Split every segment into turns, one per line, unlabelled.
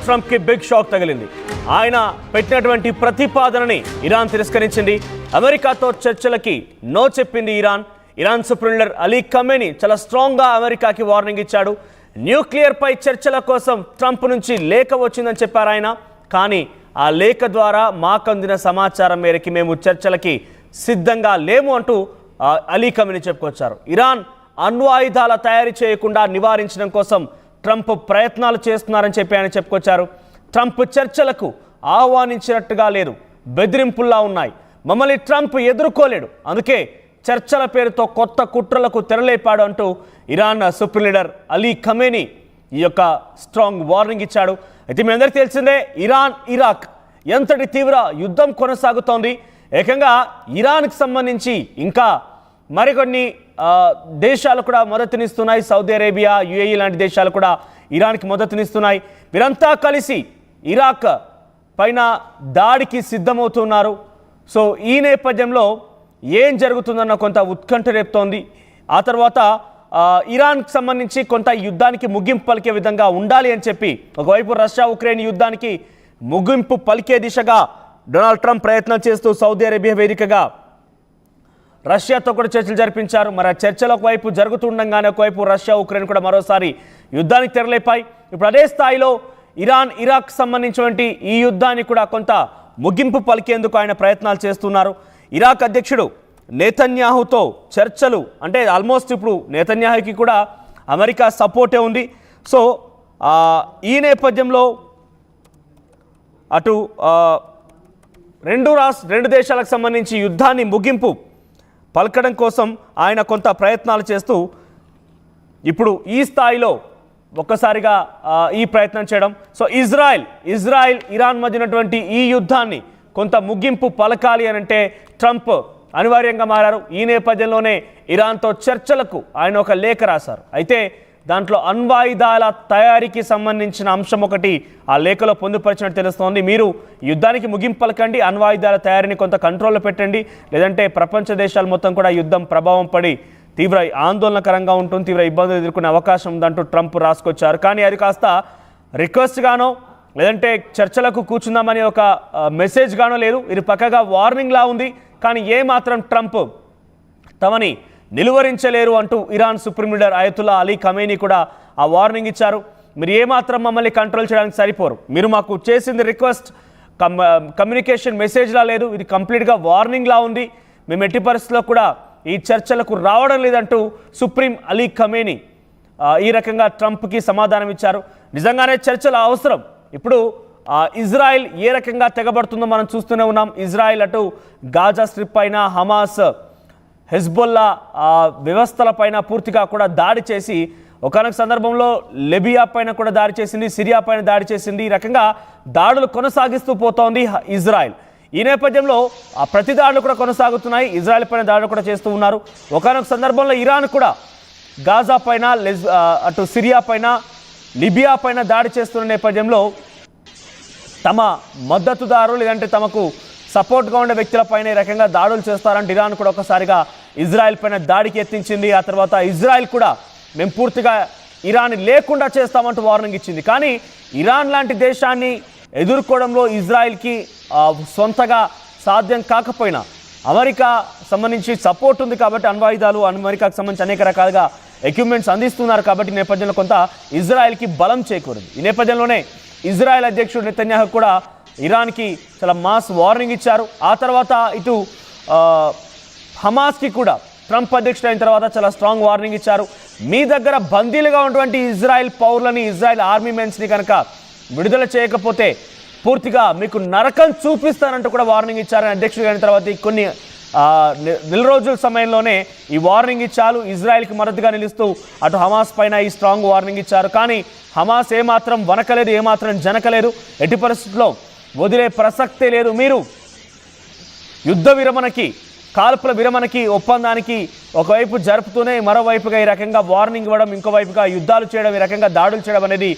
Trump కి big shock తగిలింది. ఆయన పెట్టినటువంటి ప్రతిపాదనని ఇరాన్ తిరస్కరించింది. అమెరికాతో చర్చలకి నో చెప్పింది Iran supreme leader Ali Khamenei చాలా స్ట్రాంగ్ గా అమెరికాకి వార్నింగ్ ఇచ్చాడు. న్యూక్లియర్ పై చర్చల కోసం ట్రంప్ నుంచి లేఖ వచ్చిందని చెప్పారు ఆయన. కానీ ఆ లేఖ ద్వారా మాకు అందిన సమాచారం మేరకు మేము చర్చలకి సిద్ధంగా లేము అంటూ అలీ ఖమేనీ చెప్పుకొచ్చారు. ఇరాన్ అణ్వాయుధాల తయారీ చేయకుండా నివారించడం కోసం ట్రంప్ ప్రయత్నాలు చేస్తున్నారని చెప్పి ఆయన చెప్పుకొచ్చారు. ట్రంప్ చర్చలకు ఆహ్వానించినట్టుగా లేదు, బెదిరింపుల్లా ఉన్నాయి. మమ్మల్ని ట్రంప్ ఎదుర్కోలేడు, అందుకే చర్చల పేరుతో కొత్త కుట్రలకు తెరలేపాడు అంటూ Iran supreme leader Ali Khamenei ఈ యొక్క స్ట్రాంగ్ వార్నింగ్ ఇచ్చాడు. అయితే మీ అందరికీ తెలిసిందే, ఇరాన్ ఇరాక్ ఎంతటి తీవ్ర యుద్ధం కొనసాగుతోంది. ఏకంగా ఇరాన్కి సంబంధించి ఇంకా మరికొన్ని దేశాలు కూడా మద్దతునిస్తున్నాయి. సౌదీ అరేబియా, యుఏఈ లాంటి దేశాలు కూడా ఇరాన్కి మద్దతునిస్తున్నాయి. వీరంతా కలిసి ఇరాక్ పైన దాడికి సిద్ధమవుతున్నారు. సో ఈ నేపథ్యంలో ఏం జరుగుతుందన్న కొంత ఉత్కంఠ రేపుతోంది. ఆ తర్వాత ఇరాన్కి సంబంధించి కొంత యుద్ధానికి ముగింపు పలికే విధంగా ఉండాలి అని చెప్పి ఒకవైపు రష్యా ఉక్రెయిన్ యుద్ధానికి ముగింపు పలికే దిశగా డొనాల్డ్ ట్రంప్ ప్రయత్నం చేస్తూ సౌదీ అరేబియా వేదికగా రష్యాతో కూడా చర్చలు జరిపించారు. మరి ఆ చర్చలు ఒకవైపు జరుగుతుండగానే ఒకవైపు రష్యా ఉక్రెయిన్ కూడా మరోసారి యుద్ధానికి తెరలేపాయి. ఇప్పుడు అదే స్థాయిలో ఇరాన్ ఇరాక్ సంబంధించినటువంటి ఈ యుద్ధాన్ని కూడా కొంత ముగింపు పలికేందుకు ఆయన ప్రయత్నాలు చేస్తున్నారు. ఇరాక్ అధ్యక్షుడు నెతన్యాహుతో చర్చలు అంటే ఆల్మోస్ట్ ఇప్పుడు నెతన్యాహుకి కూడా అమెరికా సపోర్టే ఉంది. సో ఈ నేపథ్యంలో అటు రెండు దేశాలకు సంబంధించి యుద్ధాన్ని ముగింపు పలకడం కోసం ఆయన కొంత ప్రయత్నాలు చేస్తూ ఇప్పుడు ఈ స్థాయిలో ఒక్కసారిగా ఈ ప్రయత్నం చేయడం. సో ఇజ్రాయెల్ ఇరాన్ మధ్య ఉన్నటువంటి ఈ యుద్ధాన్ని కొంత ముగింపు పలకాలి అని అంటే ట్రంప్ అనివార్యంగా మారారు. ఈ నేపథ్యంలోనే ఇరాన్తో చర్చలకు ఆయన ఒక లేఖ రాశారు. అయితే దాంట్లో అణ్వాయుధాల తయారీకి సంబంధించిన అంశం ఒకటి ఆ లేఖలో పొందుపరిచినట్టు తెలుస్తోంది. మీరు యుద్ధానికి ముగింపు పలకండి, అణ్వాయుధాల తయారీని కొంత కంట్రోల్లో పెట్టండి, లేదంటే ప్రపంచ దేశాలు మొత్తం కూడా యుద్ధం ప్రభావం పడి తీవ్ర ఆందోళనకరంగా ఉంటుంది, తీవ్ర ఇబ్బందులు ఎదుర్కొనే అవకాశం ఉందంటూ ట్రంప్ రాసుకొచ్చారు. కానీ అది కాస్త రిక్వెస్ట్ గానో లేదంటే చర్చలకు కూర్చుందామని ఒక మెసేజ్ గానో లేదు, ఇది పక్కగా వార్నింగ్లా ఉంది. కానీ ఏమాత్రం ట్రంప్ తమని నిలువరించలేరు అంటూ Iran supreme leader Ayatollah Ali Khamenei కూడా ఆ వార్నింగ్ ఇచ్చారు. మీరు ఏమాత్రం మమ్మల్ని కంట్రోల్ చేయడానికి సరిపోరు, మీరు మాకు చేసింది రిక్వెస్ట్ కమ్యూనికేషన్ మెసేజ్లా లేదు, ఇది కంప్లీట్గా వార్నింగ్లా ఉంది, మేము ఎట్టి పరిస్థితుల్లో కూడా ఈ చర్చలకు రావడం లేదంటూ సుప్రీం అలీ ఖమేనీ ఈ రకంగా ట్రంప్కి సమాధానం ఇచ్చారు. నిజంగానే చర్చల అవసరం. ఇప్పుడు ఇజ్రాయెల్ ఏ రకంగా తెగబడుతుందో మనం చూస్తూనే ఉన్నాం. ఇజ్రాయెల్ అటు గాజా స్ట్రిప్ పైన, హమాస్, హెజ్బొల్లా వ్యవస్థల పైన పూర్తిగా కూడా దాడి చేసి ఒకనొక సందర్భంలో లిబియా పైన కూడా దాడి చేసింది, సిరియా పైన దాడి చేసింది. ఈ రకంగా దాడులు కొనసాగిస్తూ పోతోంది ఇజ్రాయెల్. ఈ నేపథ్యంలో ప్రతి దాడులు కూడా కొనసాగుతున్నాయి. ఇజ్రాయెల్ పైన దాడులు కూడా చేస్తూ ఉన్నారు. ఒకనొక సందర్భంలో ఇరాన్ కూడా గాజా పైన, అటు సిరియా పైన, లిబియా పైన దాడి చేస్తున్న నేపథ్యంలో తమ మద్దతుదారు లేదంటే తమకు సపోర్ట్గా ఉండే వ్యక్తులపైన ఈ రకంగా దాడులు చేస్తారంటే ఇరాన్ కూడా ఒకసారిగా ఇజ్రాయెల్ పైన దాడికి ఎత్తించింది. ఆ తర్వాత ఇజ్రాయెల్ కూడా మేము పూర్తిగా ఇరాన్ లేకుండా చేస్తామంటూ వార్నింగ్ ఇచ్చింది. కానీ ఇరాన్ లాంటి దేశాన్ని ఎదుర్కోవడంలో ఇజ్రాయెల్కి సొంతగా సాధ్యం కాకపోయినా అమెరికా సంబంధించి సపోర్ట్ ఉంది కాబట్టి అణ్వాయుధాలు అమెరికాకు సంబంధించి అనేక రకాలుగా ఎక్విప్మెంట్స్ అందిస్తున్నారు కాబట్టి నేపథ్యంలో కొంత ఇజ్రాయెల్కి బలం చేకూరింది. ఈ నేపథ్యంలోనే ఇజ్రాయెల్ అధ్యక్షుడు నెతన్యాహు కూడా ఇరాన్కి చాలా మాస్ వార్నింగ్ ఇచ్చారు. ఆ తర్వాత ఇటు హమాస్కి కూడా ట్రంప్ అధ్యక్షుడు అయిన తర్వాత చాలా స్ట్రాంగ్ వార్నింగ్ ఇచ్చారు. మీ దగ్గర బందీలుగా ఉన్నటువంటి ఇజ్రాయెల్ పౌరులని, ఇజ్రాయెల్ ఆర్మీ మెన్స్ని కనుక విడుదల చేయకపోతే పూర్తిగా మీకు నరకం చూపిస్తానంటూ కూడా వార్నింగ్ ఇచ్చారని అధ్యక్షుడు అయిన తర్వాత కొన్ని నెల రోజుల సమయంలోనే ఈ వార్నింగ్ ఇచ్చారు. ఇజ్రాయెల్కి మద్దతుగా నిలుస్తూ అటు హమాస్ పైన ఈ స్ట్రాంగ్ వార్నింగ్ ఇచ్చారు. కానీ హమాస్ ఏమాత్రం వనకలేదు, ఏమాత్రం జనకలేదు, ఎట్టి పరిస్థితుల్లో వదిలే ప్రసక్తే లేదు. మీరు యుద్ధ విరమణకి, కాల్పుల విరమణకి ఒప్పందానికి ఒకవైపు జరుపుతూనే మరోవైపుగా ఈ రకంగా వార్నింగ్ ఇవ్వడం, ఇంకోవైపుగా యుద్ధాలు చేయడం, ఈ రకంగా దాడులు చేయడం అనేది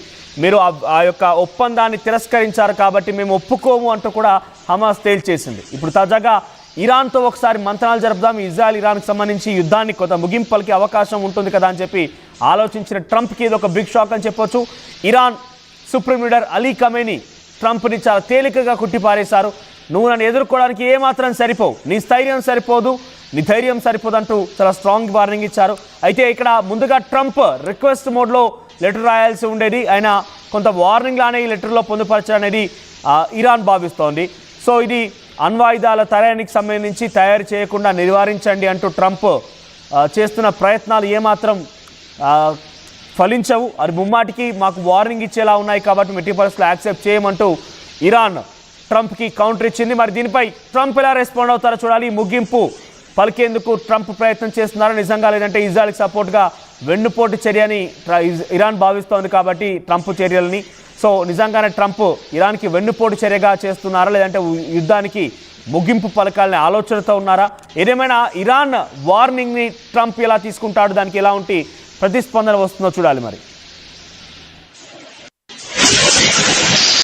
మీరు ఆ యొక్క ఒప్పందాన్ని తిరస్కరించారు కాబట్టి మేము ఒప్పుకోము అంటూ కూడా హమాస్ తేల్చేసింది. ఇప్పుడు తాజాగా ఇరాన్తో ఒకసారి మంత్రాలు జరుపుదాం, ఇజ్రాయెల్ ఇరాన్కి సంబంధించి యుద్ధాన్ని కొంత ముగింపులకి అవకాశం ఉంటుంది కదా అని చెప్పి ఆలోచించిన ట్రంప్కి ఇది ఒక బిగ్ షాక్ అని చెప్పొచ్చు. Iran supreme leader Ali Khamenei ట్రంప్ని చాలా తేలికగా కుట్టిపారేశారు. నువ్వు నన్ను ఎదుర్కోవడానికి ఏమాత్రం సరిపోవు, నీ స్థైర్యం సరిపోదు, నీ ధైర్యం సరిపోదంటూ చాలా స్ట్రాంగ్ వార్నింగ్ ఇచ్చారు. అయితే ఇక్కడ ముందుగా ట్రంప్ రిక్వెస్ట్ మోడ్లో లెటర్ రాయాల్సి ఉండేది. ఆయన కొంత వార్నింగ్ లానే ఈ లెటర్లో పొందుపరచాలనేది ఇరాన్ భావిస్తోంది. సో ఇది అణ్వాయుధాల తయారీకి సంబంధించి తయారు చేయకుండా నివారించండి అంటూ ట్రంప్ చేస్తున్న ప్రయత్నాలు ఏమాత్రం ఫలించవు. అది ముమ్మాటికి మాకు వార్నింగ్ ఇచ్చేలా ఉన్నాయి కాబట్టి మెట్టి పరిస్థితులు యాక్సెప్ట్ చేయమంటూ ఇరాన్ ట్రంప్కి కౌంటర్ ఇచ్చింది. మరి దీనిపై ట్రంప్ ఎలా రెస్పాండ్ అవుతారో చూడాలి. ముగింపు పలికేందుకు ట్రంప్ ప్రయత్నం చేస్తున్నారో నిజంగా, లేదంటే ఇజ్రాయెల్కి సపోర్ట్గా వెన్నుపోటు చర్యని ఇరాన్ భావిస్తోంది కాబట్టి ట్రంప్ చర్యలని. సో నిజంగానే ట్రంప్ ఇరాన్కి వెన్నుపోటు చర్యగా చేస్తున్నారా, లేదంటే యుద్ధానికి ముగింపు పలకాలనే ఆలోచనతో ఉన్నారా? ఏదేమైనా ఇరాన్ వార్నింగ్ని ట్రంప్ ఎలా తీసుకుంటాడు, దానికి ఎలా ఉంటే ప్రతిస్పందన వస్తుందో చూడాలి మరి.